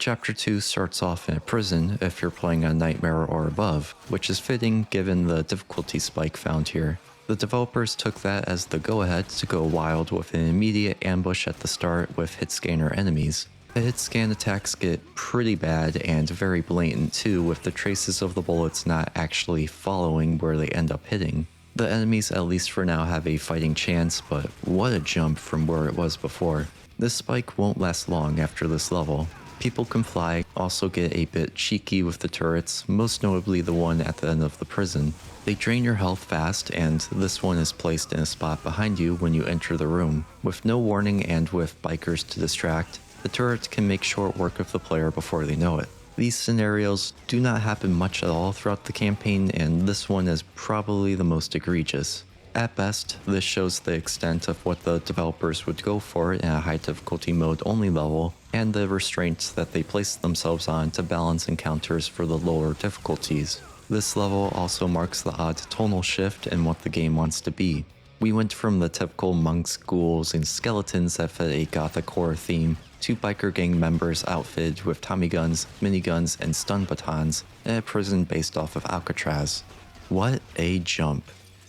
Chapter 2 starts off in a prison if you're playing on Nightmare or above, which is fitting given the difficulty spike found here. The developers took that as the go-ahead to go wild with an immediate ambush at the start with hit scanner enemies. The hit scan attacks get pretty bad and very blatant too, with the traces of the bullets not actually following where they end up hitting. The enemies, at least for now, have a fighting chance, but what a jump from where it was before. This spike won't last long after this level. People Can Fly also get a bit cheeky with the turrets, most notably the one at the end of the prison. They drain your health fast, and this one is placed in a spot behind you when you enter the room. With no warning and with bikers to distract, the turret can make short work of the player before they know it. These scenarios do not happen much at all throughout the campaign, and this one is probably the most egregious. At best, this shows the extent of what the developers would go for in a high difficulty mode only level, and the restraints that they place themselves on to balance encounters for the lower difficulties. This level also marks the odd tonal shift in what the game wants to be. We went from the typical monks, ghouls, and skeletons that fit a gothic horror theme to biker gang members outfitted with Tommy guns, miniguns, and stun batons in a prison based off of Alcatraz. What a jump.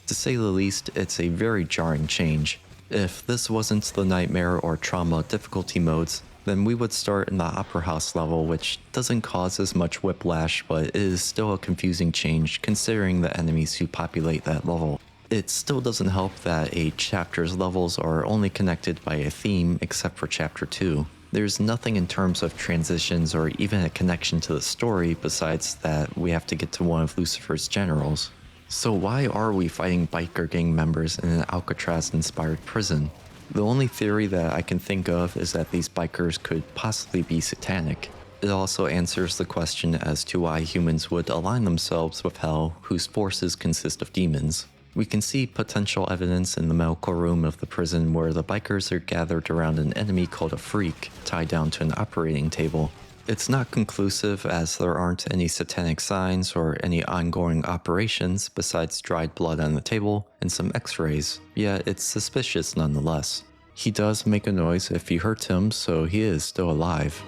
To say the least, it's a very jarring change. If this wasn't the Nightmare or Trauma difficulty modes, then we would start in the Opera House level, which doesn't cause as much whiplash, but it is still a confusing change considering the enemies who populate that level. It still doesn't help that a chapter's levels are only connected by a theme except for Chapter 2. There's nothing in terms of transitions or even a connection to the story besides that we have to get to one of Lucifer's generals. So why are we fighting biker gang members in an Alcatraz-inspired prison? The only theory that I can think of is that these bikers could possibly be satanic. It also answers the question as to why humans would align themselves with hell, whose forces consist of demons. We can see potential evidence in the medical room of the prison where the bikers are gathered around an enemy called a freak, tied down to an operating table. It's not conclusive as there aren't any satanic signs or any ongoing operations besides dried blood on the table and some x-rays, yet it's suspicious nonetheless. He does make a noise if you hurt him, so he is still alive.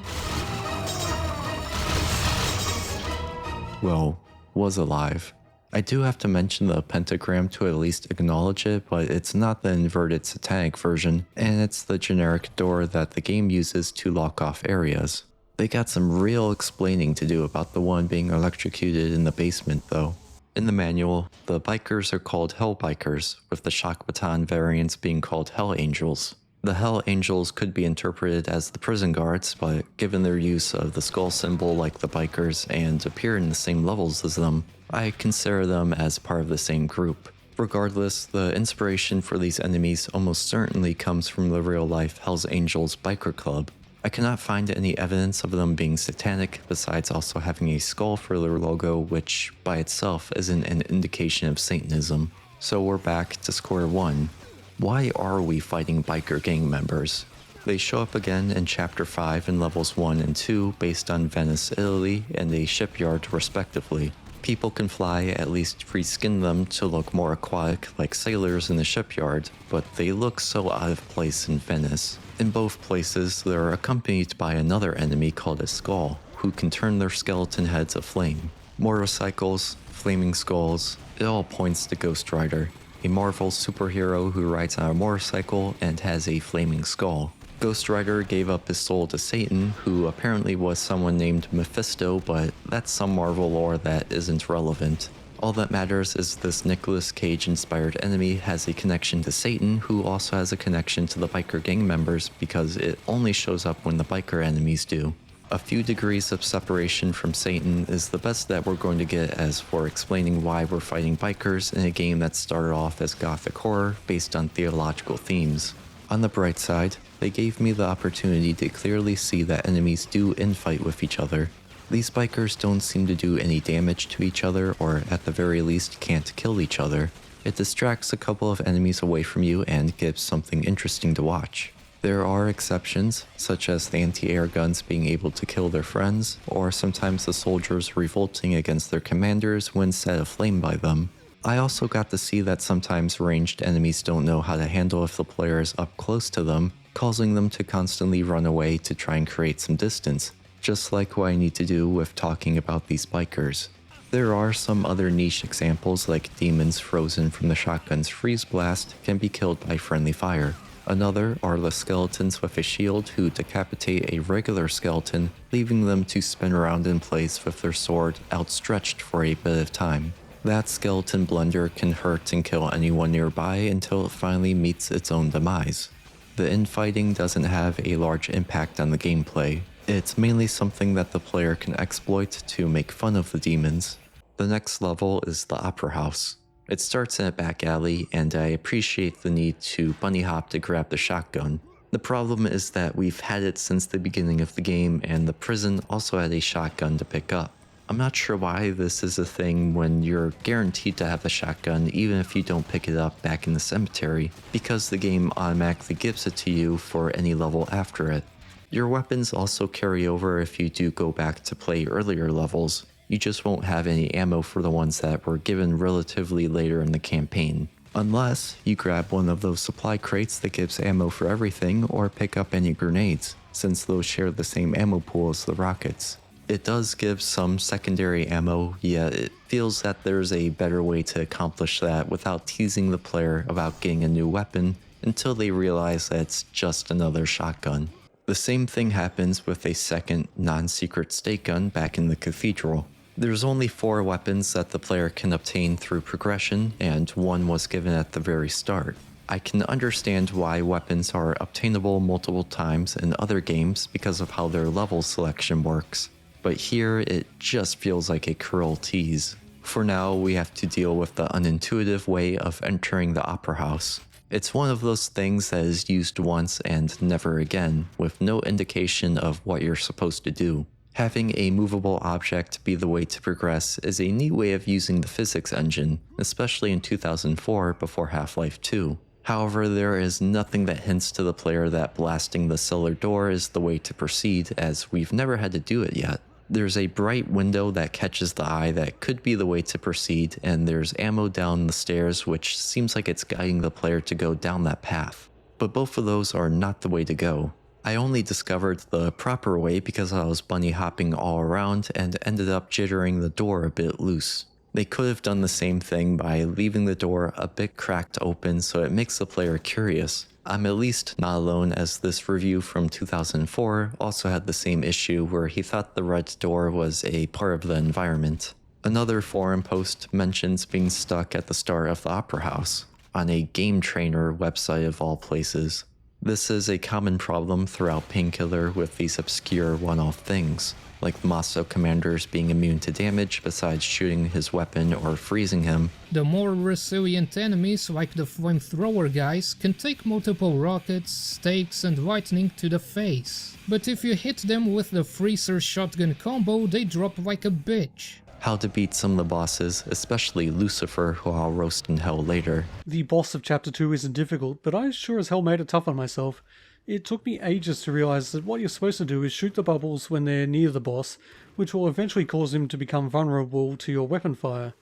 Well, was alive. I do have to mention the pentagram to at least acknowledge it, but it's not the inverted satanic version, and it's the generic door that the game uses to lock off areas. They got some real explaining to do about the one being electrocuted in the basement though. In the manual, the bikers are called Hell Bikers, with the shock baton variants being called Hell Angels. The Hell Angels could be interpreted as the prison guards, but given their use of the skull symbol like the bikers and appear in the same levels as them, I consider them as part of the same group. Regardless, the inspiration for these enemies almost certainly comes from the real-life Hell's Angels biker club. I cannot find any evidence of them being satanic besides also having a skull for their logo, which by itself isn't an indication of Satanism. So we're back to square one. Why are we fighting biker gang members? They show up again in Chapter 5 in levels 1 and 2 based on Venice, Italy, and a shipyard respectively. People Can Fly at least reskin them to look more aquatic like sailors in the shipyard, but they look so out of place in Venice. In both places, they're accompanied by another enemy called a skull, who can turn their skeleton heads aflame. Motorcycles, flaming skulls, it all points to Ghost Rider, a Marvel superhero who rides on a motorcycle and has a flaming skull. Ghost Rider gave up his soul to Satan, who apparently was someone named Mephisto, but that's some Marvel lore that isn't relevant. All that matters is this Nicolas Cage-inspired enemy has a connection to Satan, who also has a connection to the biker gang members because it only shows up when the biker enemies do. A few degrees of separation from Satan is the best that we're going to get as for explaining why we're fighting bikers in a game that started off as gothic horror based on theological themes. On the bright side, they gave me the opportunity to clearly see that enemies do infight with each other. These bikers don't seem to do any damage to each other, or at the very least can't kill each other. It distracts a couple of enemies away from you and gives something interesting to watch. There are exceptions, such as the anti-air guns being able to kill their friends, or sometimes the soldiers revolting against their commanders when set aflame by them. I also got to see that sometimes ranged enemies don't know how to handle if the player is up close to them, causing them to constantly run away to try and create some distance. just like what I need to do with talking about these bikers. There are some other niche examples like demons frozen from the shotgun's freeze blast can be killed by friendly fire. Another are the skeletons with a shield who decapitate a regular skeleton, leaving them to spin around in place with their sword outstretched for a bit of time. That skeleton blunder can hurt and kill anyone nearby until it finally meets its own demise. The infighting doesn't have a large impact on the gameplay. It's mainly something that the player can exploit to make fun of the demons. The next level is the Opera House. It starts in a back alley, and I appreciate the need to bunny hop to grab the shotgun. The problem is that we've had it since the beginning of the game, and the prison also had a shotgun to pick up. I'm not sure why this is a thing when you're guaranteed to have the shotgun even if you don't pick it up back in the cemetery, because the game automatically gives it to you for any level after it. Your weapons also carry over if you do go back to play earlier levels. You just won't have any ammo for the ones that were given relatively later in the campaign. Unless you grab one of those supply crates that gives ammo for everything or pick up any grenades, since those share the same ammo pool as the rockets. It does give some secondary ammo, yet it feels that there's a better way to accomplish that without teasing the player about getting a new weapon until they realize that it's just another shotgun. The same thing happens with a second non-secret stake gun back in the cathedral. There's only 4 weapons that the player can obtain through progression, and one was given at the very start. I can understand why weapons are obtainable multiple times in other games because of how their level selection works, but here it just feels like a cruel tease. For now, we have to deal with the unintuitive way of entering the Opera House. It's one of those things that is used once and never again, with no indication of what you're supposed to do. Having a movable object be the way to progress is a neat way of using the physics engine, especially in 2004 before Half-Life 2. However, there is nothing that hints to the player that blasting the cellar door is the way to proceed, as we've never had to do it yet. There's a bright window that catches the eye that could be the way to proceed, and there's ammo down the stairs which seems like it's guiding the player to go down that path. But both of those are not the way to go. I only discovered the proper way because I was bunny hopping all around and ended up jittering the door a bit loose. They could have done the same thing by leaving the door a bit cracked open so it makes the player curious. I'm at least not alone, as this review from 2004 also had the same issue where he thought the red door was a part of the environment. Another forum post mentions being stuck at the start of the Opera House, on a Game Trainer website of all places. This is a common problem throughout Painkiller with these obscure one-off things, like the Moscow commanders being immune to damage besides shooting his weapon or freezing him. The more resilient enemies, like the flamethrower guys, can take multiple rockets, stakes and lightning to the face. But if you hit them with the freezer shotgun combo, they drop like a bitch. How to beat some of the bosses, especially Lucifer, who I'll roast in hell later. The boss of Chapter 2 isn't difficult, but I sure as hell made it tough on myself. It took me ages to realize that what you're supposed to do is shoot the bubbles when they're near the boss, which will eventually cause him to become vulnerable to your weapon fire.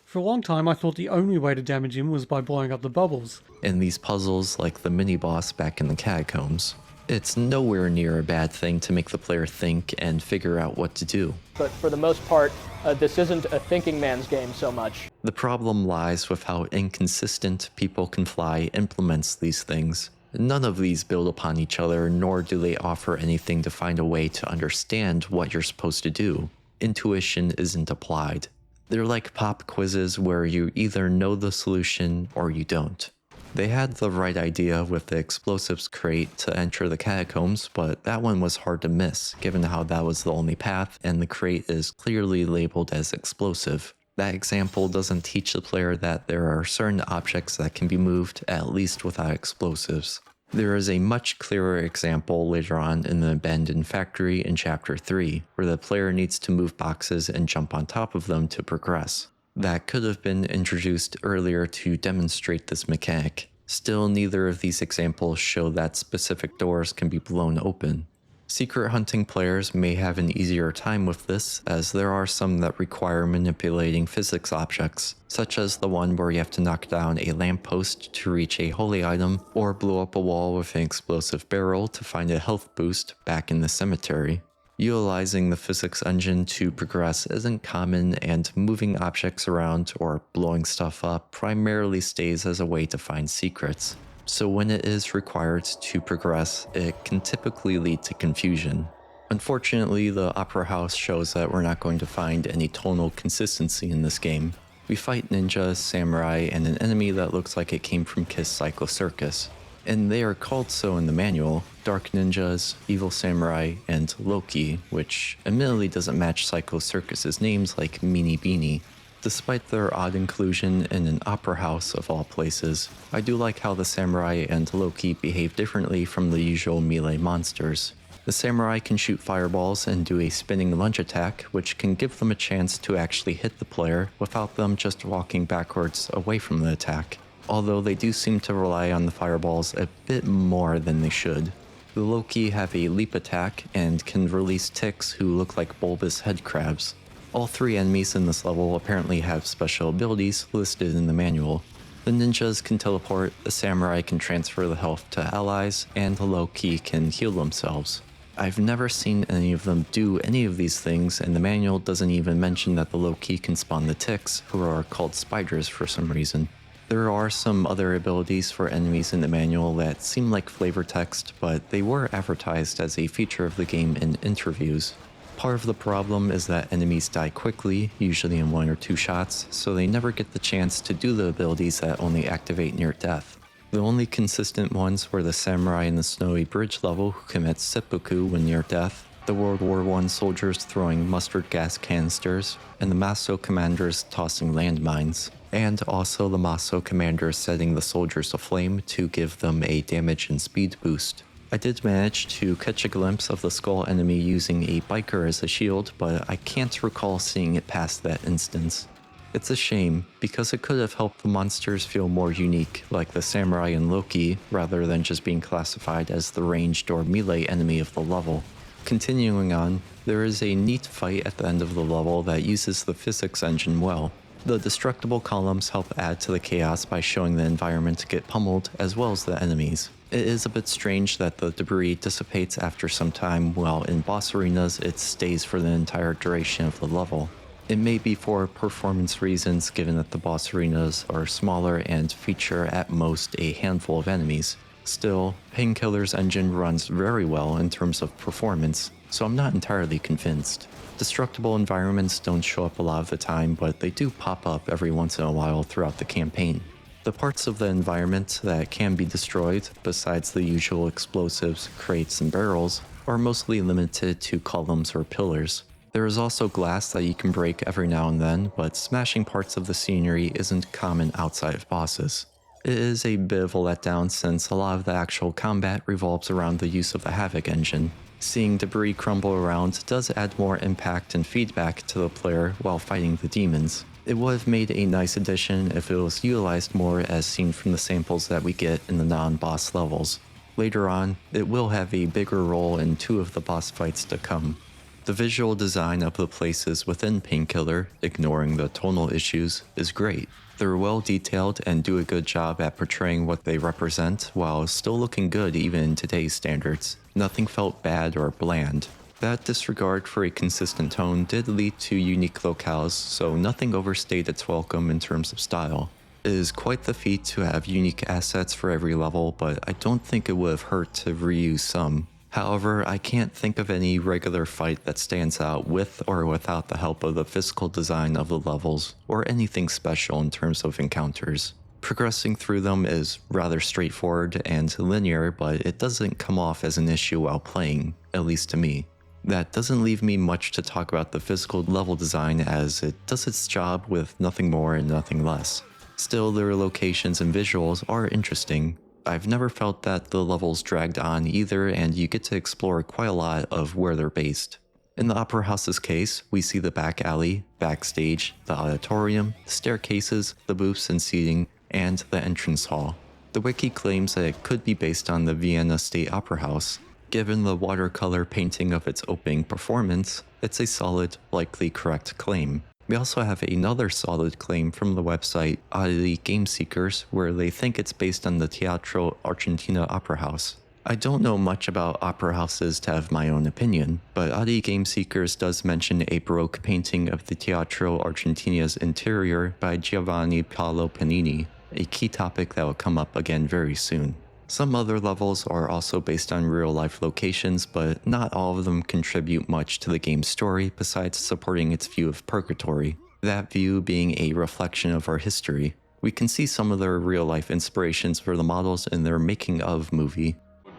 For a long time I thought the only way to damage him was by blowing up the bubbles. In these puzzles, like the mini-boss back in the catacombs, it's nowhere near a bad thing to make the player think and figure out what to do. But for the most part, this isn't a thinking man's game so much. The problem lies with how inconsistent People Can Fly implements these things. None of these build upon each other, nor do they offer anything to find a way to understand what you're supposed to do. Intuition isn't applied. They're like pop quizzes where you either know the solution or you don't. They had the right idea with the explosives crate to enter the catacombs, but that one was hard to miss, given how that was the only path and the crate is clearly labeled as explosive. That example doesn't teach the player that there are certain objects that can be moved, at least without explosives. There is a much clearer example later on in the abandoned factory in Chapter 3, where the player needs to move boxes and jump on top of them to progress. That could have been introduced earlier to demonstrate this mechanic. Still, neither of these examples show that specific doors can be blown open. Secret hunting players may have an easier time with this, as there are some that require manipulating physics objects, such as the one where you have to knock down a lamppost to reach a holy item, or blow up a wall with an explosive barrel to find a health boost back in the cemetery. Utilizing the physics engine to progress isn't common, and moving objects around or blowing stuff up primarily stays as a way to find secrets. So when it is required to progress, it can typically lead to confusion. Unfortunately, the Opera House shows that we're not going to find any tonal consistency in this game. We fight ninjas, samurai, and an enemy that looks like it came from Kiss Psycho Circus. And they are called so in the manual: Dark Ninjas, Evil Samurai, and Loki, which admittedly doesn't match Psycho Circus's names like Meanie Beanie. Despite their odd inclusion in an opera house of all places, I do like how the samurai and Loki behave differently from the usual melee monsters. The samurai can shoot fireballs and do a spinning lunge attack, which can give them a chance to actually hit the player without them just walking backwards away from the attack, although they do seem to rely on the fireballs a bit more than they should. The Loki have a leap attack and can release ticks who look like bulbous head crabs. All 3 enemies in this level apparently have special abilities listed in the manual. The ninjas can teleport, the samurai can transfer the health to allies, and the Loki can heal themselves. I've never seen any of them do any of these things, and the manual doesn't even mention that the Loki can spawn the ticks, who are called spiders for some reason. There are some other abilities for enemies in the manual that seem like flavor text, but they were advertised as a feature of the game in interviews. Part of the problem is that enemies die quickly, usually in 1 or 2 shots, so they never get the chance to do the abilities that only activate near death. The only consistent ones were the samurai in the snowy bridge level who commits seppuku when near death, the World War I soldiers throwing mustard gas canisters, and the Maso commanders tossing landmines, and also the Maso commanders setting the soldiers aflame to give them a damage and speed boost. I did manage to catch a glimpse of the skull enemy using a biker as a shield, but I can't recall seeing it past that instance. It's a shame, because it could have helped the monsters feel more unique, like the samurai and Loki, rather than just being classified as the ranged or melee enemy of the level. Continuing on, there is a neat fight at the end of the level that uses the physics engine well. The destructible columns help add to the chaos by showing the environment get pummeled as well as the enemies. It is a bit strange that the debris dissipates after some time, while in boss arenas it stays for the entire duration of the level. It may be for performance reasons, given that the boss arenas are smaller and feature at most a handful of enemies. Still, Painkiller's engine runs very well in terms of performance, so I'm not entirely convinced. Destructible environments don't show up a lot of the time, but they do pop up every once in a while throughout the campaign. The parts of the environment that can be destroyed, besides the usual explosives, crates, and barrels, are mostly limited to columns or pillars. There is also glass that you can break every now and then, but smashing parts of the scenery isn't common outside of bosses. It is a bit of a letdown since a lot of the actual combat revolves around the use of the Havoc engine. Seeing debris crumble around does add more impact and feedback to the player while fighting the demons. It would have made a nice addition if it was utilized more, as seen from the samples that we get in the non-boss levels. Later on, it will have a bigger role in 2 of the boss fights to come. The visual design of the places within Painkiller, ignoring the tonal issues, is great. They're well detailed and do a good job at portraying what they represent while still looking good even in today's standards. Nothing felt bad or bland. That disregard for a consistent tone did lead to unique locales, so nothing overstayed its welcome in terms of style. It is quite the feat to have unique assets for every level, but I don't think it would have hurt to reuse some. However, I can't think of any regular fight that stands out with or without the help of the physical design of the levels, or anything special in terms of encounters. Progressing through them is rather straightforward and linear, but it doesn't come off as an issue while playing, at least to me. That doesn't leave me much to talk about the physical level design, as it does its job with nothing more and nothing less. Still, their locations and visuals are interesting. I've never felt that the levels dragged on either, and you get to explore quite a lot of where they're based. In the Opera House's case, we see the back alley, backstage, the auditorium, the staircases, the booths and seating, and the entrance hall. The wiki claims that it could be based on the Vienna State Opera House. Given the watercolor painting of its opening performance, it's a solid, likely correct claim. We also have another solid claim from the website Oddity Game Seekers, where they think it's based on the Teatro Argentina Opera House. I don't know much about opera houses to have my own opinion, but Adi Game Seekers does mention a Baroque painting of the Teatro Argentina's interior by Giovanni Paolo Panini, a key topic that will come up again very soon. Some other levels are also based on real-life locations, but not all of them contribute much to the game's story besides supporting its view of purgatory, that view being a reflection of our history. We can see some of their real-life inspirations for the models in their making-of movie.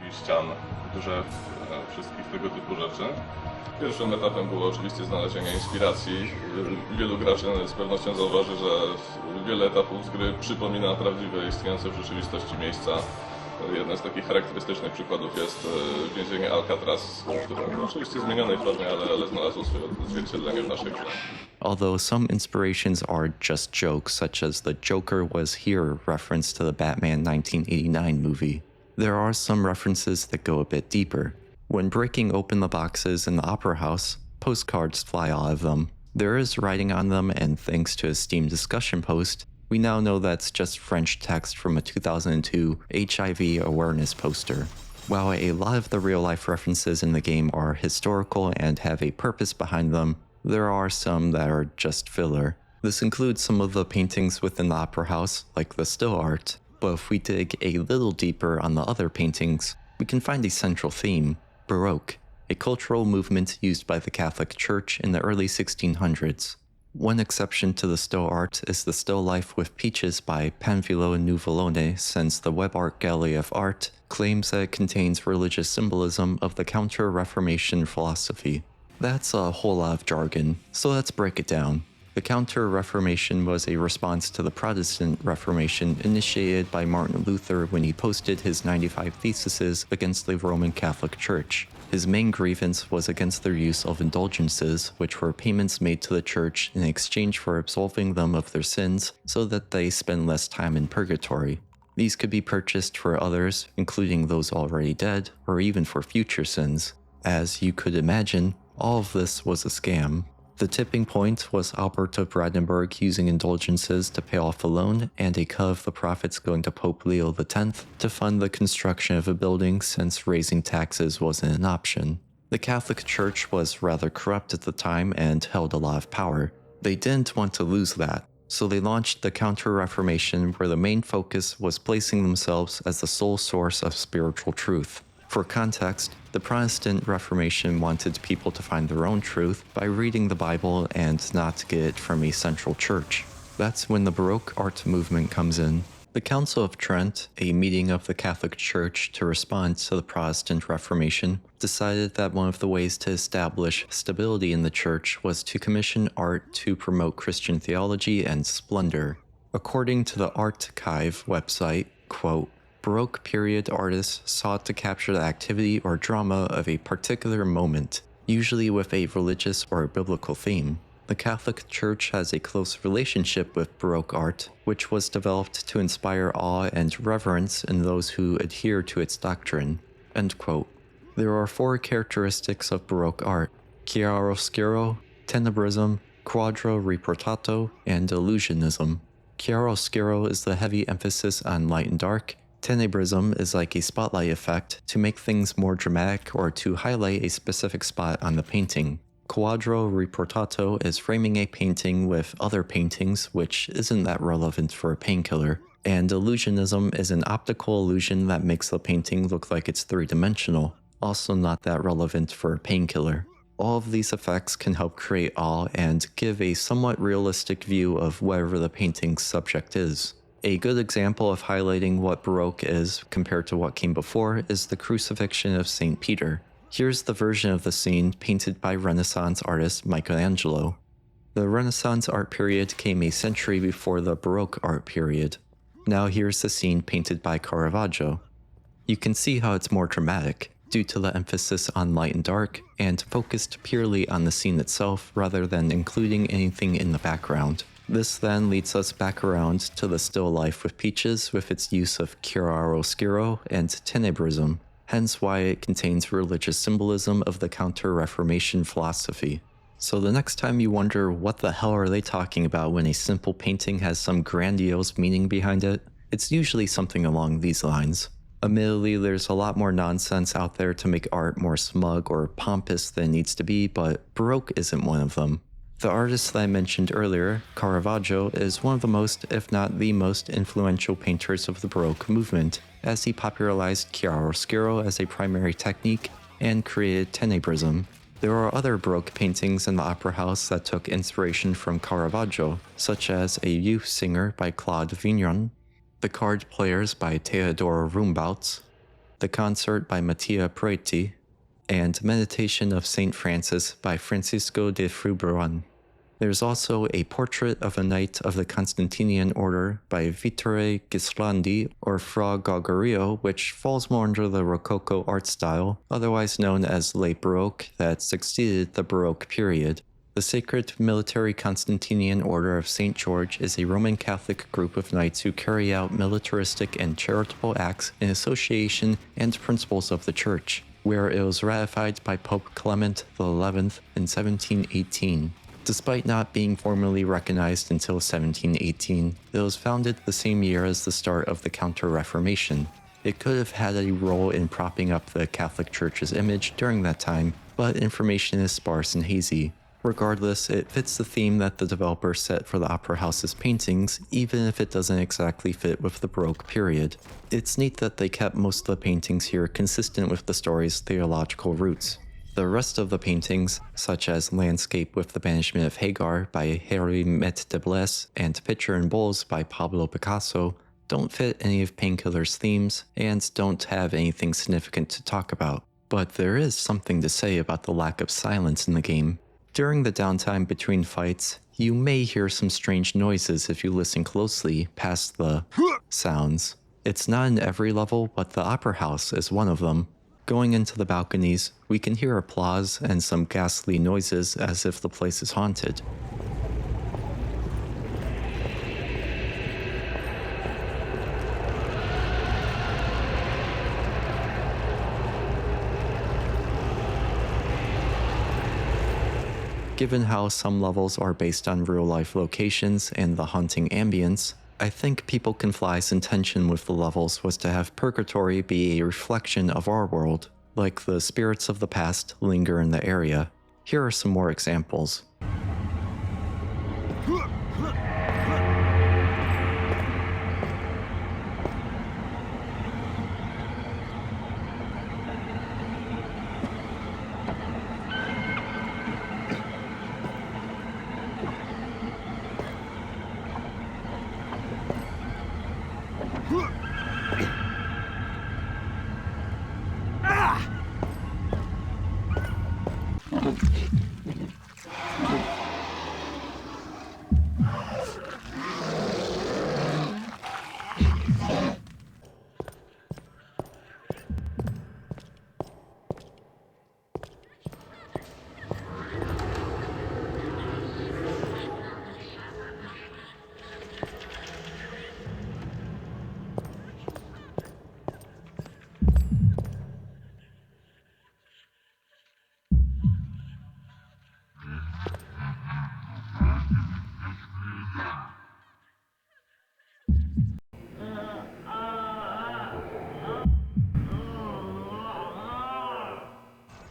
Ścian, drzew, wszystkich tego typu rzeczy. Pierwszym etapem było oczywiście znalezienie inspiracji. Wielu graczy z pewnością zauważy, że wiele etapów z gry przypomina prawdziwe istniejące w rzeczywistości miejsca. Jednym z takich charakterystycznych przykładów jest więzienie Alcatraz, które w oczywiście zmienionej formie, ale znalazło swoje odzwierciedlenie w naszej grze. Although some inspirations are just jokes, such as the Joker was here reference to the Batman 1989 movie, there are some references that go a bit deeper. When breaking open the boxes in the Opera House, postcards fly out of them. There is writing on them, and thanks to a Steam discussion post, we now know that's just French text from a 2002 HIV awareness poster. While a lot of the real-life references in the game are historical and have a purpose behind them, there are some that are just filler. This includes some of the paintings within the Opera House, like the still art, but if we dig a little deeper on the other paintings, we can find a central theme: Baroque, a cultural movement used by the Catholic Church in the early 1600s. One exception to the still art is the still life with peaches by Panfilo Nuvolone, since the Web Art Gallery of Art claims that it contains religious symbolism of the Counter-Reformation philosophy. That's a whole lot of jargon, so let's break it down. The Counter-Reformation was a response to the Protestant Reformation initiated by Martin Luther when he posted his 95 Theses against the Roman Catholic Church. His main grievance was against their use of indulgences, which were payments made to the church in exchange for absolving them of their sins so that they spend less time in purgatory. These could be purchased for others, including those already dead, or even for future sins. As you could imagine, all of this was a scam. The tipping point was Albert of Brandenburg using indulgences to pay off a loan, and a cut of the profits going to Pope Leo X to fund the construction of a building, since raising taxes wasn't an option. The Catholic Church was rather corrupt at the time and held a lot of power. They didn't want to lose that, so they launched the Counter-Reformation, where the main focus was placing themselves as the sole source of spiritual truth. For context, the Protestant Reformation wanted people to find their own truth by reading the Bible and not get it from a central church. That's when the Baroque art movement comes in. The Council of Trent, a meeting of the Catholic Church to respond to the Protestant Reformation, decided that one of the ways to establish stability in the church was to commission art to promote Christian theology and splendor. According to the Archive website, quote, Baroque period artists sought to capture the activity or drama of a particular moment, usually with a religious or biblical theme. The Catholic Church has a close relationship with Baroque art, which was developed to inspire awe and reverence in those who adhere to its doctrine. End quote. There are 4 characteristics of Baroque art: chiaroscuro, tenebrism, quadro riportato, and illusionism. Chiaroscuro is the heavy emphasis on light and dark. Tenebrism is like a spotlight effect to make things more dramatic or to highlight a specific spot on the painting. Quadro riportato is framing a painting with other paintings, which isn't that relevant for a Painkiller. And illusionism is an optical illusion that makes the painting look like it's 3-dimensional, also not that relevant for a Painkiller. All of these effects can help create awe and give a somewhat realistic view of whatever the painting's subject is. A good example of highlighting what Baroque is compared to what came before is the Crucifixion of St. Peter. Here's the version of the scene painted by Renaissance artist Michelangelo. The Renaissance art period came a century before the Baroque art period. Now here's the scene painted by Caravaggio. You can see how it's more dramatic, due to the emphasis on light and dark, and focused purely on the scene itself rather than including anything in the background. This then leads us back around to the still life with peaches with its use of chiaroscuro and tenebrism, hence why it contains religious symbolism of the Counter-Reformation philosophy. So the next time you wonder what the hell are they talking about when a simple painting has some grandiose meaning behind it, it's usually something along these lines. Admittedly, there's a lot more nonsense out there to make art more smug or pompous than it needs to be, but Baroque isn't one of them. The artist that I mentioned earlier, Caravaggio, is one of the most, if not the most, influential painters of the Baroque movement, as he popularized chiaroscuro as a primary technique and created tenebrism. There are other Baroque paintings in the Opera House that took inspiration from Caravaggio, such as A Youth Singer by Claude Vignon, The Card Players by Theodore Rumbautz, The Concert by Mattia Preti, and Meditation of St. Francis by Francisco de Fruberon. There's also a portrait of a knight of the Constantinian order by Vittore Ghislandi or Fra Gaugurio, which falls more under the Rococo art style, otherwise known as late Baroque, that succeeded the Baroque period. The Sacred Military Constantinian Order of St. George is a Roman Catholic group of knights who carry out militaristic and charitable acts in association and principles of the Church, where it was ratified by Pope Clement XI in 1718. Despite not being formally recognized until 1718, it was founded the same year as the start of the Counter-Reformation. It could have had a role in propping up the Catholic Church's image during that time, but information is sparse and hazy. Regardless, it fits the theme that the developer set for the Opera House's paintings, even if it doesn't exactly fit with the Baroque period. It's neat that they kept most of the paintings here consistent with the story's theological roots. The rest of the paintings, such as Landscape with the Banishment of Hagar by Henri Met de Blesse and Picture in Bowls by Pablo Picasso, don't fit any of Painkiller's themes and don't have anything significant to talk about. But there is something to say about the lack of silence in the game. During the downtime between fights, you may hear some strange noises if you listen closely past the sounds. It's not in every level, but the Opera House is one of them. Going into the balconies, we can hear applause and some ghastly noises as if the place is haunted. Given how some levels are based on real-life locations and the haunting ambience, I think People Can Fly's intention with the levels was to have Purgatory be a reflection of our world, like the spirits of the past linger in the area. Here are some more examples.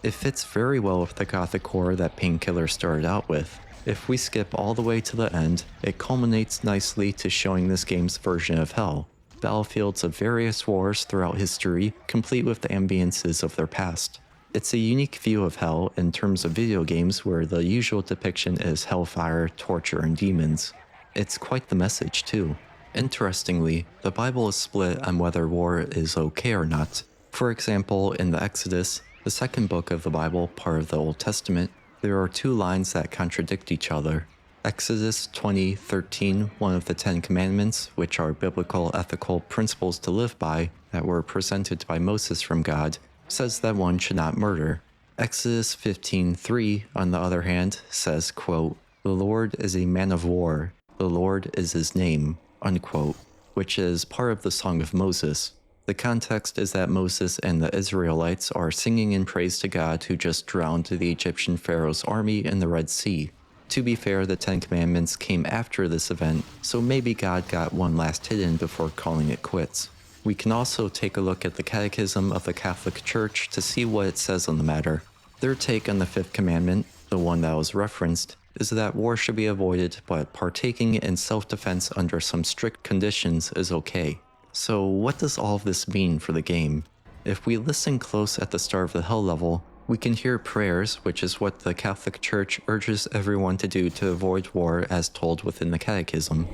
It fits very well with the gothic horror that Painkiller started out with. If we skip all the way to the end, it culminates nicely to showing this game's version of hell. Battlefields of various wars throughout history, complete with the ambiances of their past. It's a unique view of hell in terms of video games where the usual depiction is hellfire, torture, and demons. It's quite the message too. Interestingly, the Bible is split on whether war is okay or not. For example, in the Exodus, the second book of the Bible, part of the Old Testament, there are two lines that contradict each other. Exodus 20:13, one of the Ten Commandments, which are biblical ethical principles to live by that were presented by Moses from God, says that one should not murder. Exodus 15:3, on the other hand, says, quote, "The Lord is a man of war, the Lord is his name," unquote, which is part of the Song of Moses. The context is that Moses and the Israelites are singing in praise to God who just drowned the Egyptian Pharaoh's army in the Red Sea. To be fair, the Ten Commandments came after this event, so maybe God got one last hit in before calling it quits. We can also take a look at the Catechism of the Catholic Church to see what it says on the matter. Their take on the fifth commandment, the one that was referenced, is that war should be avoided, but partaking in self-defense under some strict conditions is okay. So what does all of this mean for the game? If we listen close at the start of the hell level, we can hear prayers, which is what the Catholic Church urges everyone to do to avoid war as told within the Catechism.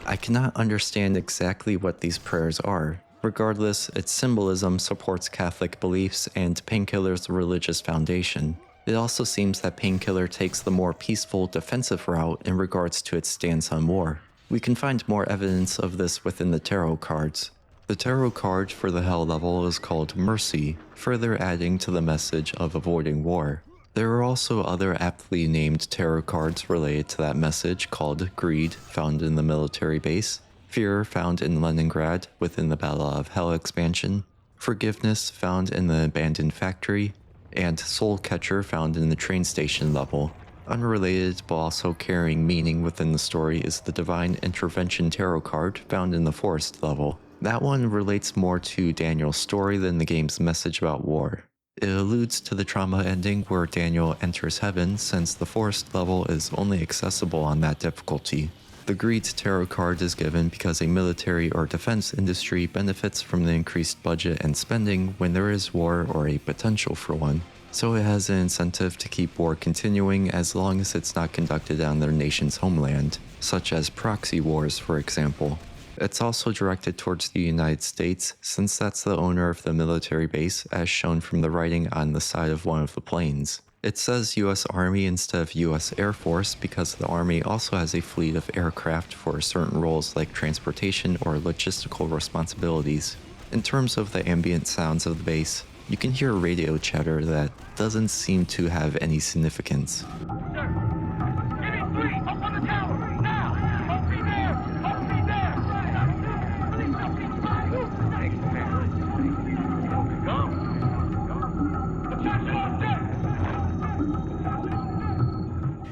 I cannot understand exactly what these prayers are. Regardless, its symbolism supports Catholic beliefs and Painkiller's religious foundation. It also seems that Painkiller takes the more peaceful, defensive route in regards to its stance on war. We can find more evidence of this within the tarot cards. The tarot card for the hell level is called Mercy, further adding to the message of avoiding war. There are also other aptly named tarot cards related to that message called Greed, found in the military base, Fear, found in Leningrad within the Battle of Hell expansion, Forgiveness, found in the Abandoned Factory, and Soul Catcher, found in the train station level. Unrelated but also carrying meaning within the story is the Divine Intervention tarot card found in the Forest level. That one relates more to Daniel's story than the game's message about war. It alludes to the trauma ending where Daniel enters heaven, since the Forest level is only accessible on that difficulty. The Greed tarot card is given because a military or defense industry benefits from the increased budget and spending when there is war or a potential for one, so it has an incentive to keep war continuing as long as it's not conducted on their nation's homeland, such as proxy wars, for example. It's also directed towards the United States, since that's the owner of the military base, as shown from the writing on the side of one of the planes. It says US Army instead of US Air Force because the Army also has a fleet of aircraft for certain roles like transportation or logistical responsibilities. In terms of the ambient sounds of the base, you can hear radio chatter that doesn't seem to have any significance.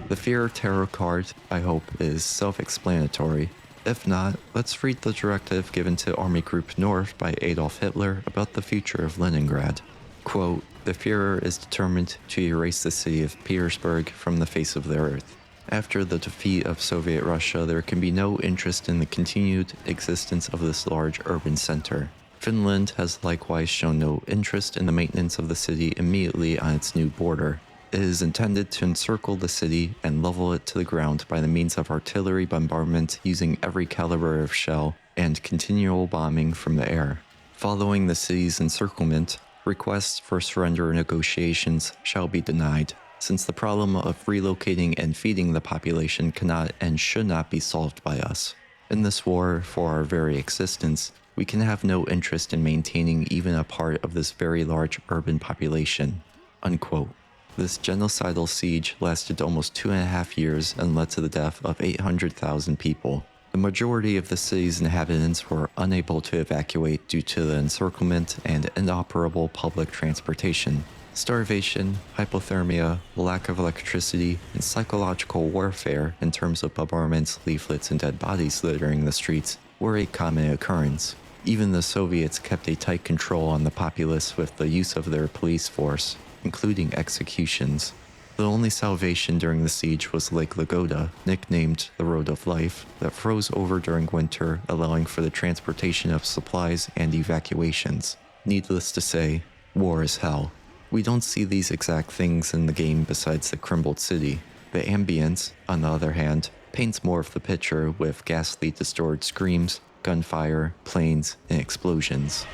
The Fear tarot card, I hope, is self-explanatory. If not, let's read the directive given to Army Group North by Adolf Hitler about the future of Leningrad. Quote, "The Führer is determined to erase the city of Petersburg from the face of the earth. After the defeat of Soviet Russia, there can be no interest in the continued existence of this large urban center. Finland has likewise shown no interest in the maintenance of the city immediately on its new border. It is intended to encircle the city and level it to the ground by the means of artillery bombardment using every caliber of shell and continual bombing from the air. Following the city's encirclement, requests for surrender negotiations shall be denied, since the problem of relocating and feeding the population cannot and should not be solved by us. In this war, for our very existence, we can have no interest in maintaining even a part of this very large urban population." Unquote. This genocidal siege lasted almost 2.5 years and led to the death of 800,000 people. The majority of the city's inhabitants were unable to evacuate due to the encirclement and inoperable public transportation. Starvation, hypothermia, lack of electricity, and psychological warfare in terms of bombardments, leaflets, and dead bodies littering the streets were a common occurrence. Even the Soviets kept a tight control on the populace with the use of their police force, including executions. The only salvation during the siege was Lake Lagoda, nicknamed the Road of Life, that froze over during winter, allowing for the transportation of supplies and evacuations. Needless to say, war is hell. We don't see these exact things in the game besides the crumbled city. The ambience, on the other hand, paints more of the picture with ghastly distorted screams, gunfire, planes, and explosions.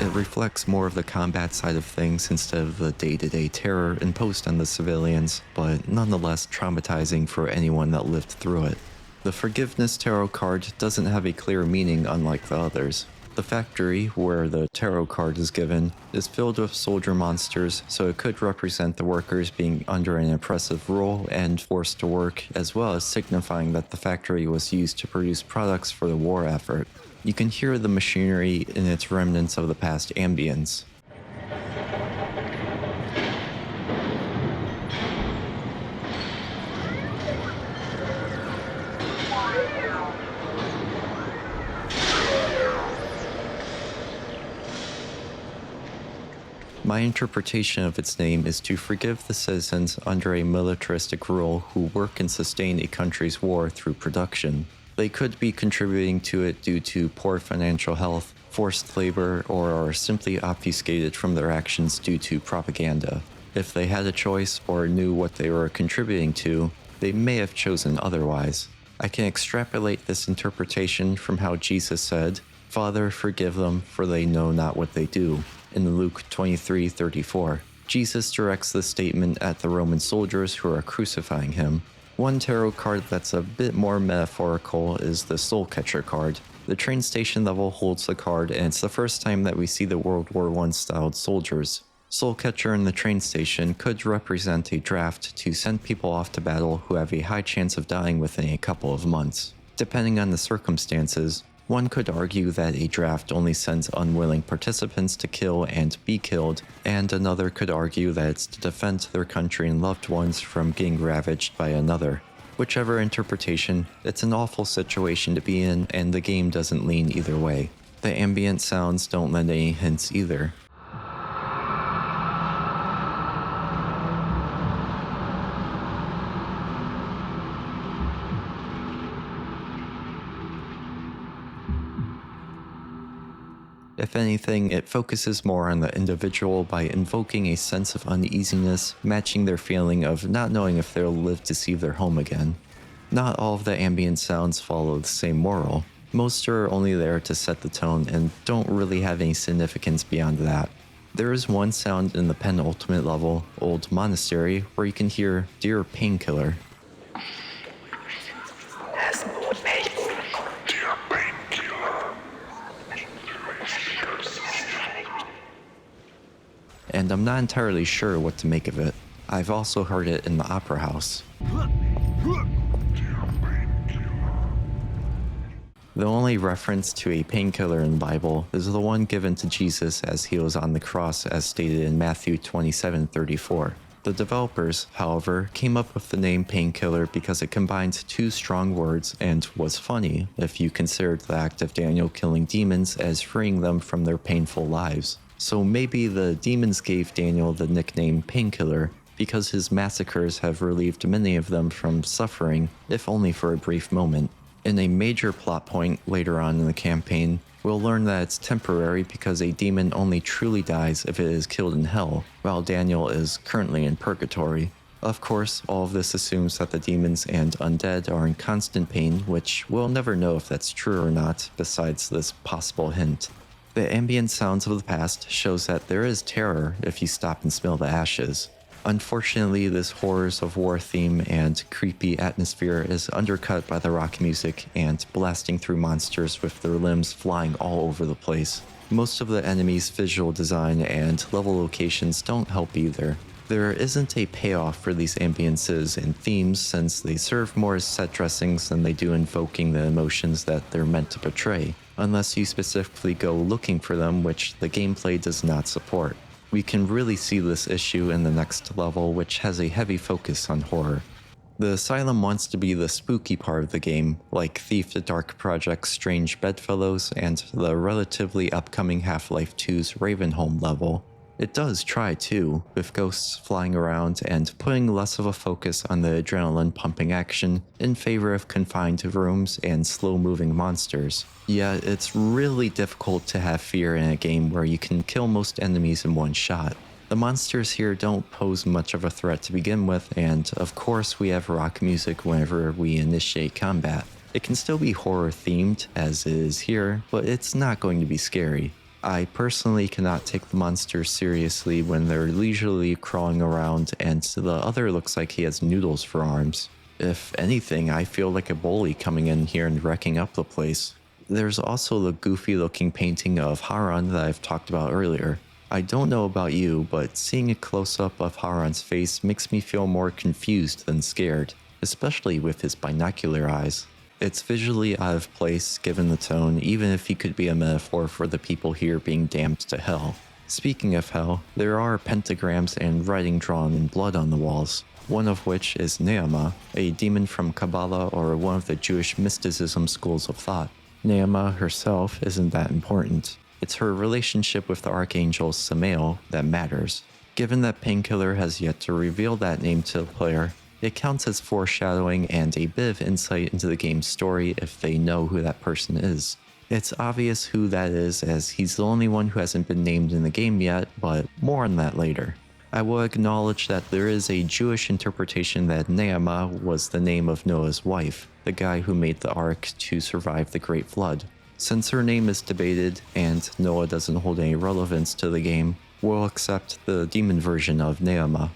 It reflects more of the combat side of things instead of the day-to-day terror imposed on the civilians, but nonetheless traumatizing for anyone that lived through it. The Forgiveness tarot card doesn't have a clear meaning unlike the others. The factory, where the tarot card is given, is filled with soldier monsters, so it could represent the workers being under an oppressive rule and forced to work, as well as signifying that the factory was used to produce products for the war effort. You can hear the machinery in its remnants of the past ambience. My interpretation of its name is to forgive the citizens under a militaristic rule who work and sustain a country's war through production. They could be contributing to it due to poor financial health, forced labor, or are simply obfuscated from their actions due to propaganda. If they had a choice or knew what they were contributing to, they may have chosen otherwise. I can extrapolate this interpretation from how Jesus said, "Father, forgive them, for they know not what they do," in Luke 23:34. Jesus directs this statement at the Roman soldiers who are crucifying him. One tarot card that's a bit more metaphorical is the Soul Catcher card. The train station level holds the card, and it's the first time that we see the World War I styled soldiers. Soul Catcher in the train station could represent a draft to send people off to battle who have a high chance of dying within a couple of months. Depending on the circumstances, one could argue that a draft only sends unwilling participants to kill and be killed, and another could argue that it's to defend their country and loved ones from getting ravaged by another. Whichever interpretation, it's an awful situation to be in, and the game doesn't lean either way. The ambient sounds don't lend any hints either. If anything, it focuses more on the individual by invoking a sense of uneasiness, matching their feeling of not knowing if they'll live to see their home again. Not all of the ambient sounds follow the same moral. Most are only there to set the tone and don't really have any significance beyond that. There is one sound in the penultimate level, Old Monastery, where you can hear Dear Painkiller. And I'm not entirely sure what to make of it. I've also heard it in the opera house. The only reference to a painkiller in the Bible is the one given to Jesus as he was on the cross, as stated in Matthew 27:34. The developers, however, came up with the name Painkiller because it combined two strong words and was funny if you considered the act of Daniel killing demons as freeing them from their painful lives. So maybe the demons gave Daniel the nickname Painkiller because his massacres have relieved many of them from suffering, if only for a brief moment. In a major plot point later on in the campaign, we'll learn that it's temporary because a demon only truly dies if it is killed in hell, while Daniel is currently in purgatory. Of course, all of this assumes that the demons and undead are in constant pain, which we'll never know if that's true or not, besides this possible hint. The ambient sounds of the past shows that there is terror if you stop and smell the ashes. Unfortunately, this horrors of war theme and creepy atmosphere is undercut by the rock music and blasting through monsters with their limbs flying all over the place. Most of the enemies' visual design and level locations don't help either. There isn't a payoff for these ambiences and themes since they serve more as set dressings than they do invoking the emotions that they're meant to portray, unless you specifically go looking for them, which the gameplay does not support. We can really see this issue in the next level, which has a heavy focus on horror. The Asylum wants to be the spooky part of the game, like Thief the Dark Project's Strange Bedfellows and the relatively upcoming Half-Life 2's Ravenholm level. It does try too, with ghosts flying around and putting less of a focus on the adrenaline-pumping action in favor of confined rooms and slow-moving monsters. Yet it's really difficult to have fear in a game where you can kill most enemies in one shot. The monsters here don't pose much of a threat to begin with, and of course we have rock music whenever we initiate combat. It can still be horror-themed, as it is here, but it's not going to be scary. I personally cannot take the monsters seriously when they're leisurely crawling around and the other looks like he has noodles for arms. If anything, I feel like a bully coming in here and wrecking up the place. There's also the goofy looking painting of Haran that I've talked about earlier. I don't know about you, but seeing a close-up of Haran's face makes me feel more confused than scared, especially with his binocular eyes. It's visually out of place given the tone, even if he could be a metaphor for the people here being damned to hell. Speaking of hell, there are pentagrams and writing drawn in blood on the walls, one of which is Neama, a demon from Kabbalah or one of the Jewish mysticism schools of thought. Neama herself isn't that important. It's her relationship with the archangel Samael that matters. Given that Painkiller has yet to reveal that name to the player, it counts as foreshadowing and a bit of insight into the game's story if they know who that person is. It's obvious who that is, as he's the only one who hasn't been named in the game yet, but more on that later. I will acknowledge that there is a Jewish interpretation that Neama was the name of Noah's wife, the guy who made the ark to survive the Great Flood. Since her name is debated and Noah doesn't hold any relevance to the game, we'll accept the demon version of Neama.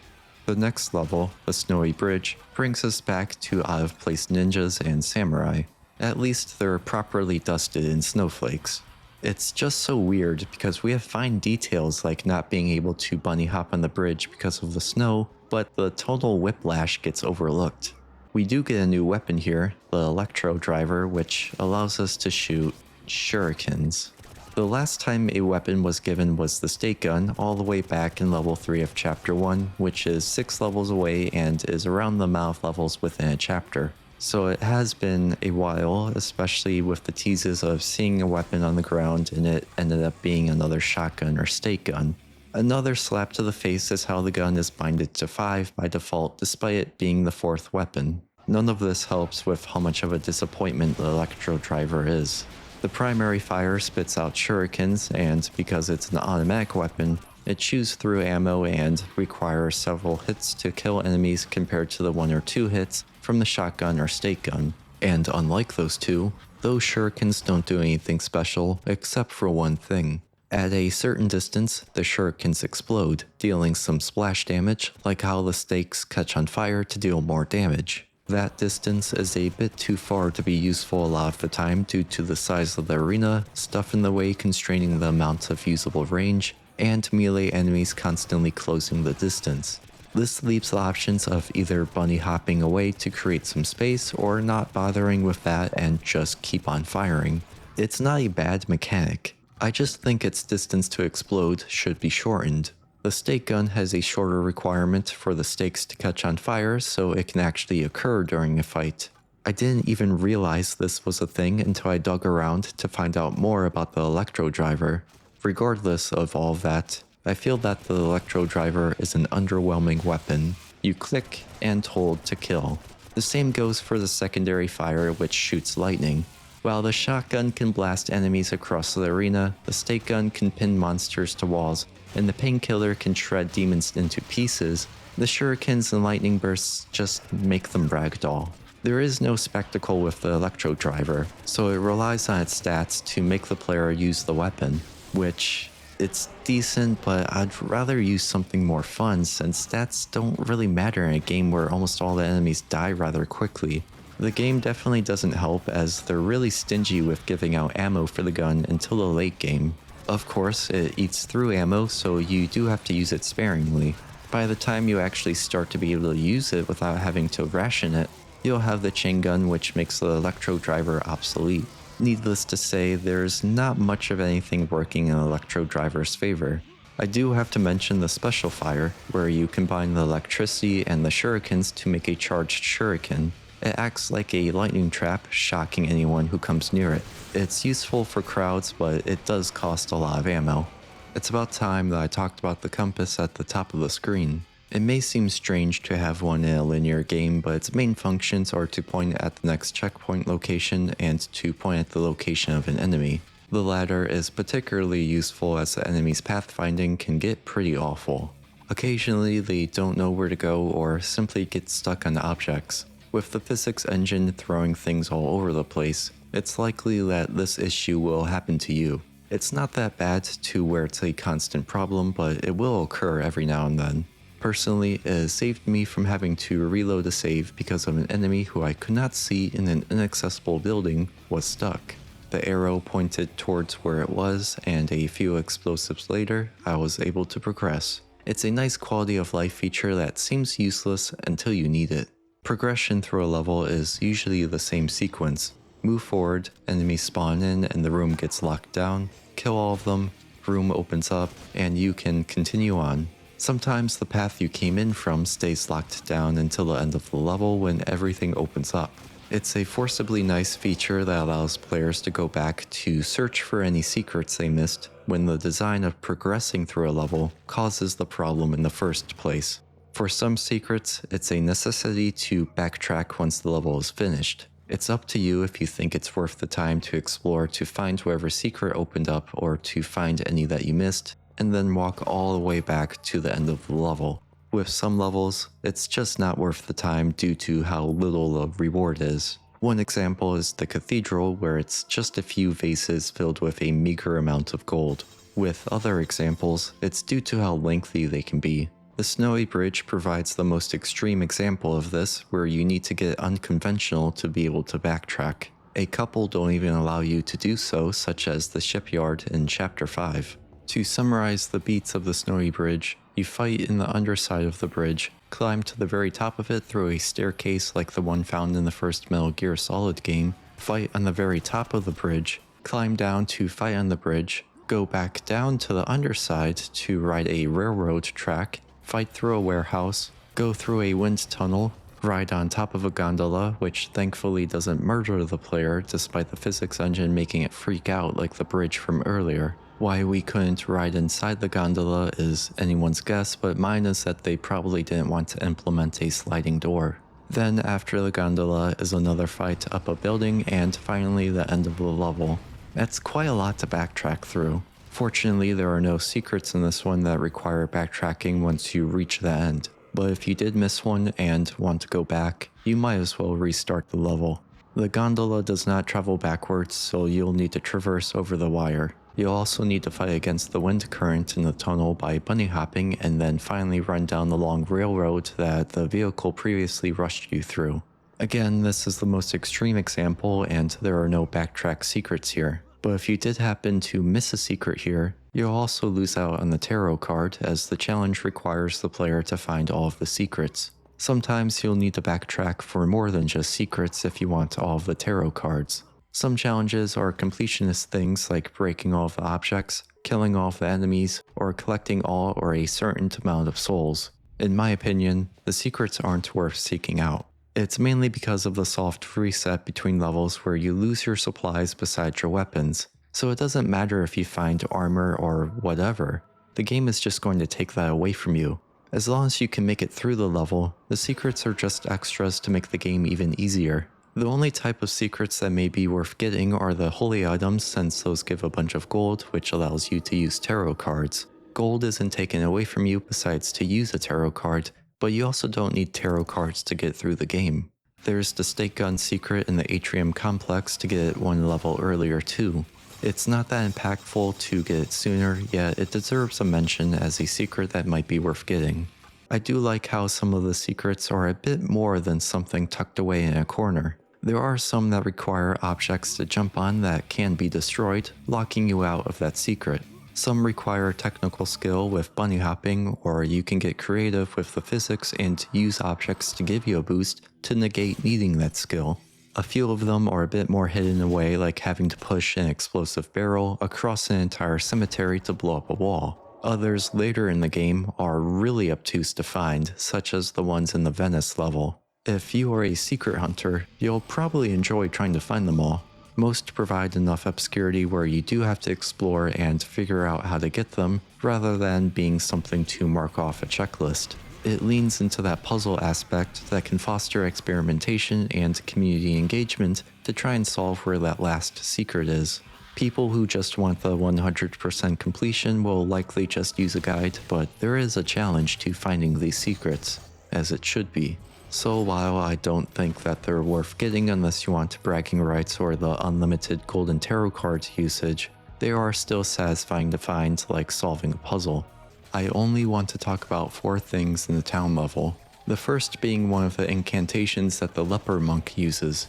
The next level, the Snowy Bridge, brings us back to out-of-place ninjas and samurai. At least they're properly dusted in snowflakes. It's just so weird because we have fine details like not being able to bunny hop on the bridge because of the snow, but the total whiplash gets overlooked. We do get a new weapon here, the Electro Driver, which allows us to shoot shurikens. The last time a weapon was given was the stake gun all the way back in level 3 of chapter 1, which is 6 levels away and is around the amount of levels within a chapter. So it has been a while, especially with the teases of seeing a weapon on the ground and it ended up being another shotgun or stake gun. Another slap to the face is how the gun is binded to 5 by default despite it being the 4th weapon. None of this helps with how much of a disappointment the Electro Driver is. The primary fire spits out shurikens, and because it's an automatic weapon, it chews through ammo and requires several hits to kill enemies compared to the 1 or 2 hits from the shotgun or stake gun. And unlike those two, those shurikens don't do anything special except for one thing. At a certain distance, the shurikens explode, dealing some splash damage, like how the stakes catch on fire to deal more damage. That distance is a bit too far to be useful a lot of the time due to the size of the arena, stuff in the way constraining the amount of usable range, and melee enemies constantly closing the distance. This leaves the options of either bunny hopping away to create some space or not bothering with that and just keep on firing. It's not a bad mechanic. I just think its distance to explode should be shortened. The stake gun has a shorter requirement for the stakes to catch on fire so it can actually occur during a fight. I didn't even realize this was a thing until I dug around to find out more about the Electro Driver. Regardless of all of that, I feel that the Electro Driver is an underwhelming weapon. You click and hold to kill. The same goes for the secondary fire, which shoots lightning. While the shotgun can blast enemies across the arena, the stake gun can pin monsters to walls, and the Painkiller can shred demons into pieces, the shurikens and lightning bursts just make them ragdoll. There is no spectacle with the Electro Driver, so it relies on its stats to make the player use the weapon, which it's decent, but I'd rather use something more fun since stats don't really matter in a game where almost all the enemies die rather quickly. The game definitely doesn't help as they're really stingy with giving out ammo for the gun until the late game. Of course, it eats through ammo, so you do have to use it sparingly. By the time you actually start to be able to use it without having to ration it, you'll have the chain gun, which makes the Electro Driver obsolete. Needless to say, there's not much of anything working in Electro Driver's favor. I do have to mention the special fire, where you combine the electricity and the shurikens to make a charged shuriken. It acts like a lightning trap, shocking anyone who comes near it. It's useful for crowds, but it does cost a lot of ammo. It's about time that I talked about the compass at the top of the screen. It may seem strange to have one in a linear game, but its main functions are to point at the next checkpoint location and to point at the location of an enemy. The latter is particularly useful as the enemy's pathfinding can get pretty awful. Occasionally they don't know where to go or simply get stuck on objects. With the physics engine throwing things all over the place, it's likely that this issue will happen to you. It's not that bad to where it's a constant problem, but it will occur every now and then. Personally, it has saved me from having to reload a save because of an enemy who I could not see in an inaccessible building was stuck. The arrow pointed towards where it was, and a few explosives later, I was able to progress. It's a nice quality of life feature that seems useless until you need it. Progression through a level is usually the same sequence. Move forward, enemies spawn in and the room gets locked down, kill all of them, room opens up, and you can continue on. Sometimes the path you came in from stays locked down until the end of the level when everything opens up. It's a forcibly nice feature that allows players to go back to search for any secrets they missed when the design of progressing through a level causes the problem in the first place. For some secrets, it's a necessity to backtrack once the level is finished. It's up to you if you think it's worth the time to explore to find whatever secret opened up or to find any that you missed, and then walk all the way back to the end of the level. With some levels, it's just not worth the time due to how little the reward is. One example is the cathedral, where it's just a few vases filled with a meager amount of gold. With other examples, it's due to how lengthy they can be. The snowy bridge provides the most extreme example of this, where you need to get unconventional to be able to backtrack. A couple don't even allow you to do so, such as the shipyard in Chapter 5. To summarize the beats of the snowy bridge, you fight in the underside of the bridge, climb to the very top of it through a staircase like the one found in the first Metal Gear Solid game, fight on the very top of the bridge, climb down to fight on the bridge, go back down to the underside to ride a railroad track, fight through a warehouse, go through a wind tunnel, ride on top of a gondola, which thankfully doesn't murder the player despite the physics engine making it freak out like the bridge from earlier. Why we couldn't ride inside the gondola is anyone's guess, but mine is that they probably didn't want to implement a sliding door. Then after the gondola is another fight up a building and finally the end of the level. That's quite a lot to backtrack through. Fortunately, there are no secrets in this one that require backtracking once you reach the end. But if you did miss one and want to go back, you might as well restart the level. The gondola does not travel backwards, so you'll need to traverse over the wire. You'll also need to fight against the wind current in the tunnel by bunny hopping and then finally run down the long railroad that the vehicle previously rushed you through. Again, this is the most extreme example and there are no backtrack secrets here. But if you did happen to miss a secret here, you'll also lose out on the tarot card as the challenge requires the player to find all of the secrets. Sometimes you'll need to backtrack for more than just secrets if you want all of the tarot cards. Some challenges are completionist things like breaking all of the objects, killing all of the enemies, or collecting all or a certain amount of souls. In my opinion, the secrets aren't worth seeking out. It's mainly because of the soft reset between levels where you lose your supplies besides your weapons, so it doesn't matter if you find armor or whatever, the game is just going to take that away from you. As long as you can make it through the level, the secrets are just extras to make the game even easier. The only type of secrets that may be worth getting are the holy items, since those give a bunch of gold, which allows you to use tarot cards. Gold isn't taken away from you besides to use a tarot card, but you also don't need tarot cards to get through the game. There's the stake gun secret in the atrium complex to get it one level earlier too. It's not that impactful to get it sooner, yet it deserves a mention as a secret that might be worth getting. I do like how some of the secrets are a bit more than something tucked away in a corner. There are some that require objects to jump on that can be destroyed, locking you out of that secret. Some require technical skill with bunny hopping, or you can get creative with the physics and use objects to give you a boost to negate needing that skill. A few of them are a bit more hidden away, like having to push an explosive barrel across an entire cemetery to blow up a wall. Others later in the game are really obtuse to find, such as the ones in the Venice level. If you are a secret hunter, you'll probably enjoy trying to find them all. Most provide enough obscurity where you do have to explore and figure out how to get them, rather than being something to mark off a checklist. It leans into that puzzle aspect that can foster experimentation and community engagement to try and solve where that last secret is. People who just want the 100% completion will likely just use a guide, but there is a challenge to finding these secrets, as it should be. So while I don't think that they're worth getting unless you want bragging rights or the unlimited golden tarot cards usage, they are still satisfying to find, like solving a puzzle. I only want to talk about 4 things in the town level. The first being one of the incantations that the leper monk uses.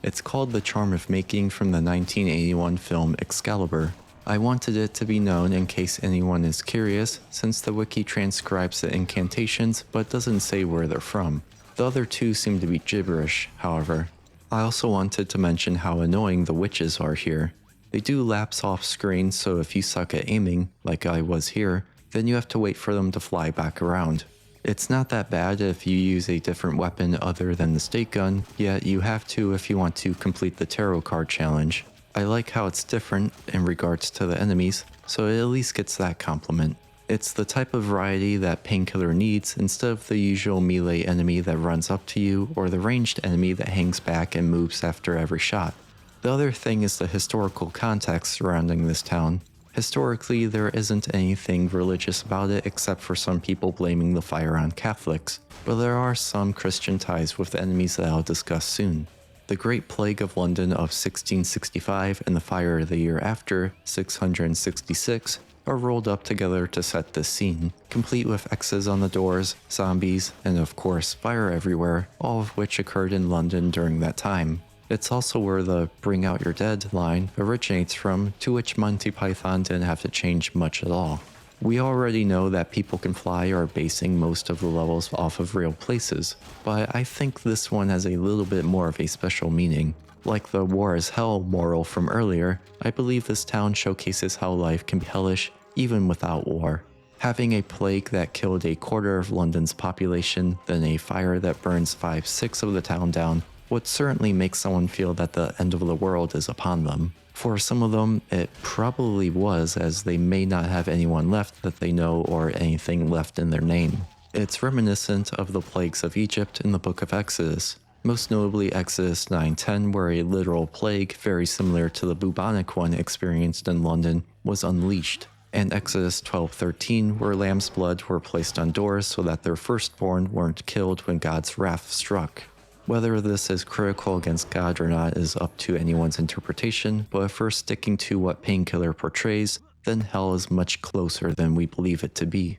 It's called the Charm of Making from the 1981 film Excalibur. I wanted it to be known in case anyone is curious, since the wiki transcribes the incantations but doesn't say where they're from. The other two seem to be gibberish, however. I also wanted to mention how annoying the witches are here. They do lapse off screen, so if you suck at aiming, like I was here, then you have to wait for them to fly back around. It's not that bad if you use a different weapon other than the stake gun, yet you have to if you want to complete the tarot card challenge. I like how it's different in regards to the enemies, so it at least gets that compliment. It's the type of variety that Painkiller needs instead of the usual melee enemy that runs up to you or the ranged enemy that hangs back and moves after every shot. The other thing is the historical context surrounding this town. Historically, there isn't anything religious about it except for some people blaming the fire on Catholics, but there are some Christian ties with the enemies that I'll discuss soon. The Great Plague of London of 1665 and the fire of the year after, 666, are rolled up together to set this scene, complete with X's on the doors, zombies, and of course fire everywhere, all of which occurred in London during that time. It's also where the "Bring Out Your Dead" line originates from, to which Monty Python didn't have to change much at all. We already know that People Can Fly are basing most of the levels off of real places, but I think this one has a little bit more of a special meaning. Like the "War is Hell" moral from earlier, I believe this town showcases how life can be hellish even without war. Having a plague that killed a quarter of London's population, then a fire that burns 5/6 of the town down, would certainly make someone feel that the end of the world is upon them. For some of them, it probably was, as they may not have anyone left that they know or anything left in their name. It's reminiscent of the plagues of Egypt in the Book of Exodus, most notably Exodus 9:10, where a literal plague very similar to the bubonic one experienced in London was unleashed, and Exodus 12:13, where lamb's blood were placed on doors so that their firstborn weren't killed when God's wrath struck. Whether this is critical against God or not is up to anyone's interpretation, but if we're sticking to what Painkiller portrays, then hell is much closer than we believe it to be.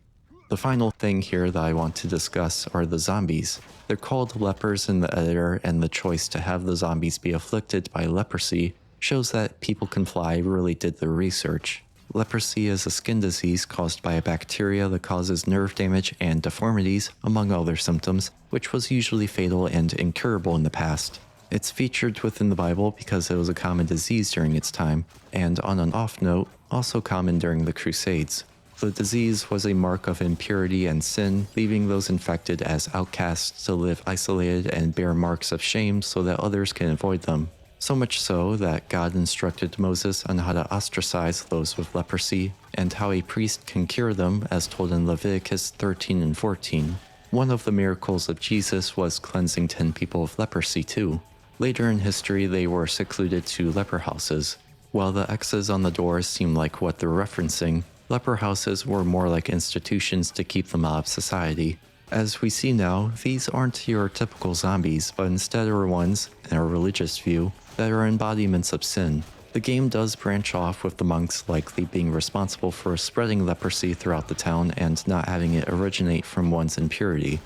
The final thing here that I want to discuss are the zombies. They're called lepers in the editor, and the choice to have the zombies be afflicted by leprosy shows that People Can Fly really did their research. Leprosy is a skin disease caused by a bacteria that causes nerve damage and deformities, among other symptoms, which was usually fatal and incurable in the past. It's featured within the Bible because it was a common disease during its time, and on an off note, also common during the Crusades. The disease was a mark of impurity and sin, leaving those infected as outcasts to live isolated and bear marks of shame so that others can avoid them. So much so that God instructed Moses on how to ostracize those with leprosy, and how a priest can cure them, as told in Leviticus 13 and 14. One of the miracles of Jesus was cleansing 10 people of leprosy too. Later in history, they were secluded to leper houses. While the X's on the doors seem like what they're referencing, leper houses were more like institutions to keep them out of society. As we see now, these aren't your typical zombies, but instead are ones, in a religious view, that are embodiments of sin. The game does branch off with the monks likely being responsible for spreading leprosy throughout the town and not having it originate from one's impurity.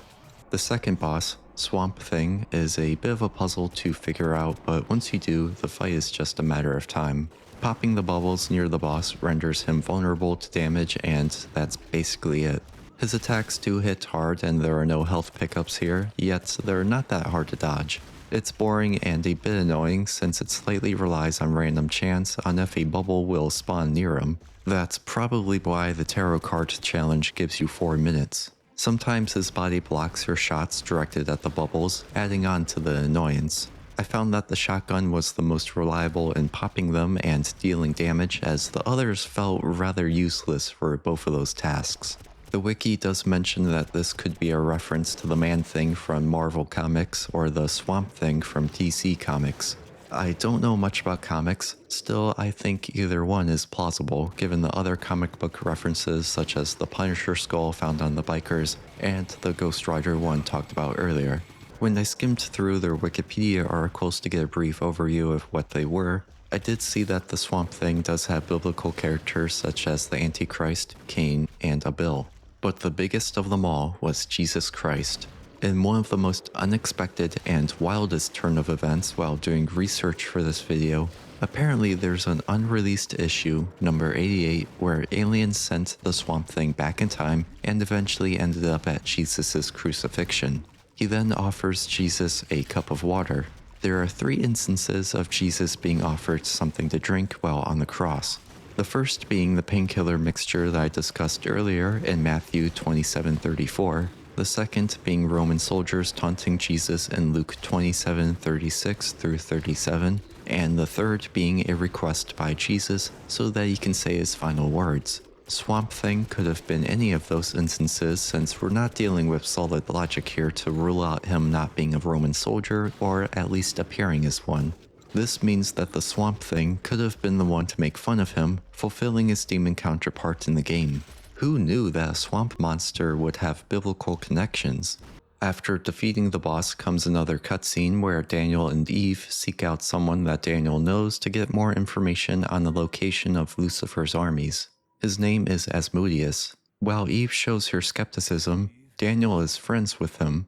The second boss, Swamp Thing, is a bit of a puzzle to figure out, but once you do, the fight is just a matter of time. Popping the bubbles near the boss renders him vulnerable to damage, and that's basically it. His attacks do hit hard and there are no health pickups here, yet they're not that hard to dodge. It's boring and a bit annoying since it slightly relies on random chance on if a bubble will spawn near him. That's probably why the tarot card challenge gives you 4 minutes. Sometimes his body blocks your shots directed at the bubbles, adding on to the annoyance. I found that the shotgun was the most reliable in popping them and dealing damage, as the others felt rather useless for both of those tasks. The wiki does mention that this could be a reference to the Man-Thing from Marvel Comics or the Swamp Thing from DC Comics. I don't know much about comics, still I think either one is plausible given the other comic book references such as the Punisher skull found on the bikers and the Ghost Rider one talked about earlier. When I skimmed through their Wikipedia articles to get a brief overview of what they were, I did see that the Swamp Thing does have biblical characters such as the Antichrist, Cain, and Abel, but the biggest of them all was Jesus Christ. In one of the most unexpected and wildest turn of events while doing research for this video, apparently there's an unreleased issue, number 88, where aliens sent the Swamp Thing back in time and eventually ended up at Jesus' crucifixion. He then offers Jesus a cup of water. There are 3 instances of Jesus being offered something to drink while on the cross. The first being the painkiller mixture that I discussed earlier in Matthew 27:34. The second being Roman soldiers taunting Jesus in Luke 27:36 through 37. And the third being a request by Jesus so that he can say his final words. Swamp Thing could have been any of those instances since we're not dealing with solid logic here to rule out him not being a Roman soldier or at least appearing as one. This means that the Swamp Thing could have been the one to make fun of him, fulfilling his demon counterpart in the game. Who knew that a swamp monster would have biblical connections? After defeating the boss comes another cutscene where Daniel and Eve seek out someone that Daniel knows to get more information on the location of Lucifer's armies. His name is Asmodeus. While Eve shows her skepticism, Daniel is friends with him.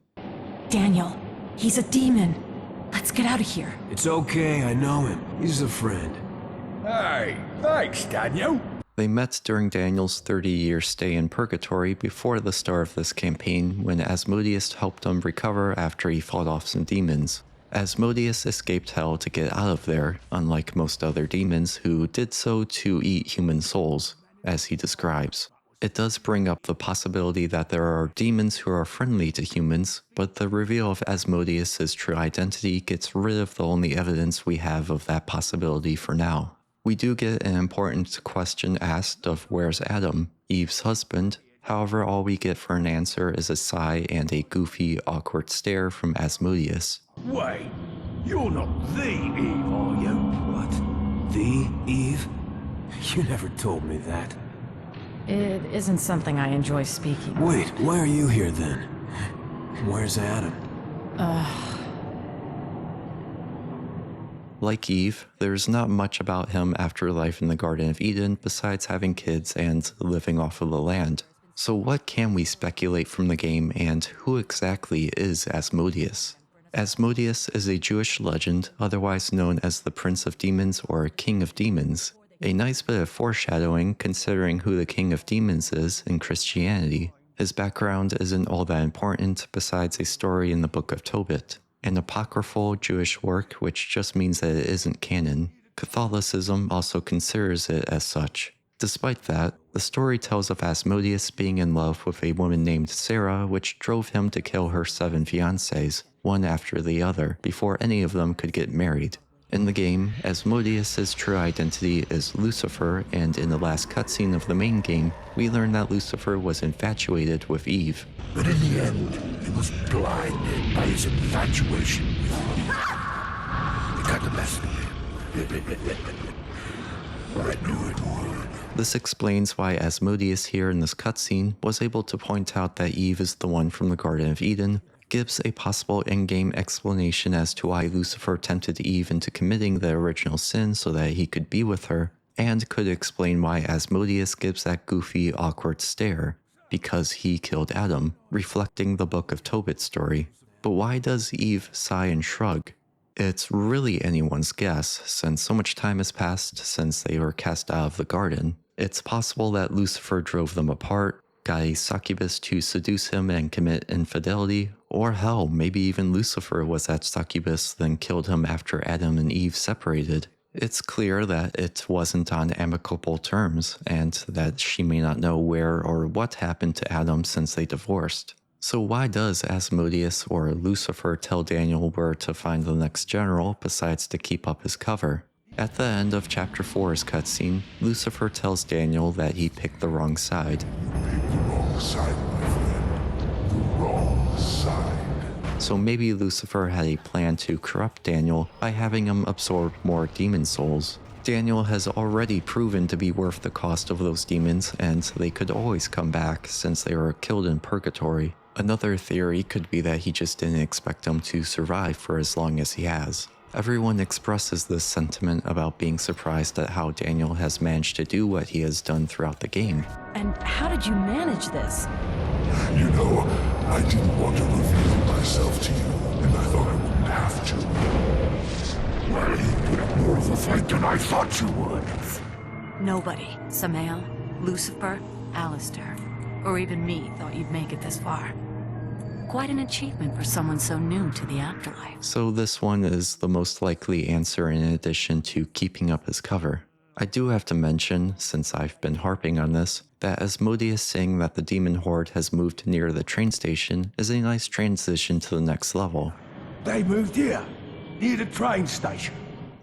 Daniel, he's a demon. Let's get out of here. It's okay, I know him. He's a friend. Hey, thanks, Daniel. They met during Daniel's 30-year stay in purgatory before the start of this campaign when Asmodeus helped him recover after he fought off some demons. Asmodeus escaped hell to get out of there, unlike most other demons who did so to eat human souls, as he describes. It does bring up the possibility that there are demons who are friendly to humans, but the reveal of Asmodeus' true identity gets rid of the only evidence we have of that possibility for now. We do get an important question asked of where's Adam, Eve's husband. However, all we get for an answer is a sigh and a goofy, awkward stare from Asmodeus. Wait, you're not the Eve, are you? What? The Eve? You never told me that. It isn't something I enjoy speaking. Wait, why are you here then? Where's Adam? Like Eve, there's not much about him after life in the Garden of Eden besides having kids and living off of the land. So what can we speculate from the game, and who exactly is Asmodeus? Asmodeus is a Jewish legend, otherwise known as the Prince of Demons or King of Demons. A nice bit of foreshadowing considering who the King of Demons is in Christianity. His background isn't all that important besides a story in the Book of Tobit, an apocryphal Jewish work which just means that it isn't canon. Catholicism also considers it as such. Despite that, the story tells of Asmodeus being in love with a woman named Sarah, which drove him to kill her 7 fiancés, one after the other, before any of them could get married. In the game, Asmodeus' true identity is Lucifer, and in the last cutscene of the main game, we learn that Lucifer was infatuated with Eve. But in the end, he was blinded by his infatuation with you. It got the best of him. I knew it would. This explains why Asmodeus here in this cutscene was able to point out that Eve is the one from the Garden of Eden, gives a possible in-game explanation as to why Lucifer tempted Eve into committing the original sin so that he could be with her, and could explain why Asmodeus gives that goofy, awkward stare, because he killed Adam, reflecting the Book of Tobit story. But why does Eve sigh and shrug? It's really anyone's guess, since so much time has passed since they were cast out of the garden. It's possible that Lucifer drove them apart, got a succubus to seduce him and commit infidelity, or hell, maybe even Lucifer was that succubus then killed him after Adam and Eve separated. It's clear that it wasn't on amicable terms, and that she may not know where or what happened to Adam since they divorced. So why does Asmodeus or Lucifer tell Daniel where to find the next general besides to keep up his cover? At the end of Chapter 4's cutscene, Lucifer tells Daniel that he picked the wrong side. The wrong side, my friend. The wrong side. So maybe Lucifer had a plan to corrupt Daniel by having him absorb more demon souls. Daniel has already proven to be worth the cost of those demons, and they could always come back since they were killed in purgatory. Another theory could be that he just didn't expect them to survive for as long as he has. Everyone expresses this sentiment about being surprised at how Daniel has managed to do what he has done throughout the game. And how did you manage this? You know, I didn't want to reveal myself to you, and I thought I wouldn't have to. Well, you put up more of a fight than I thought you would. Nobody, Samael, Lucifer, Alistair, or even me thought you'd make it this far. Quite an achievement for someone so new to the afterlife. So this one is the most likely answer in addition to keeping up his cover. I do have to mention, since I've been harping on this, that Asmodeus saying that the demon horde has moved near the train station is a nice transition to the next level. They moved here, near the train station.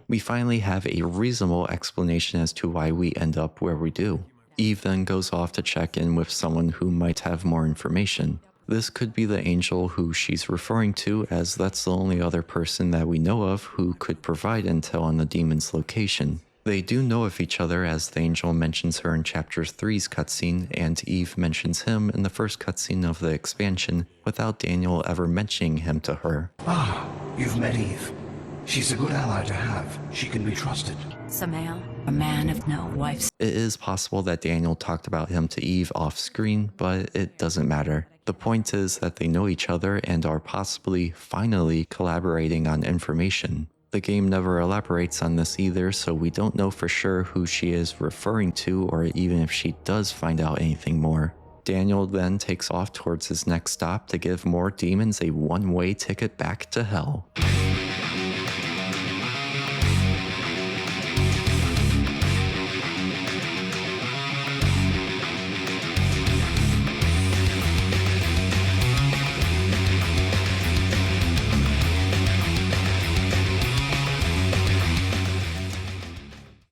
We finally have a reasonable explanation as to why we end up where we do. Eve then goes off to check in with someone who might have more information. This could be the angel who she's referring to, as that's the only other person that we know of who could provide intel on the demon's location. They do know of each other, as the angel mentions her in Chapter 3's cutscene, and Eve mentions him in the first cutscene of the expansion, without Daniel ever mentioning him to her. Ah, you've met Eve. She's a good ally to have. She can be trusted. Samael, a man of no wife. It is possible that Daniel talked about him to Eve off screen, but it doesn't matter. The point is that they know each other and are possibly, finally, collaborating on information. The game never elaborates on this either, so we don't know for sure who she is referring to or even if she does find out anything more. Daniel then takes off towards his next stop to give more demons a one-way ticket back to hell.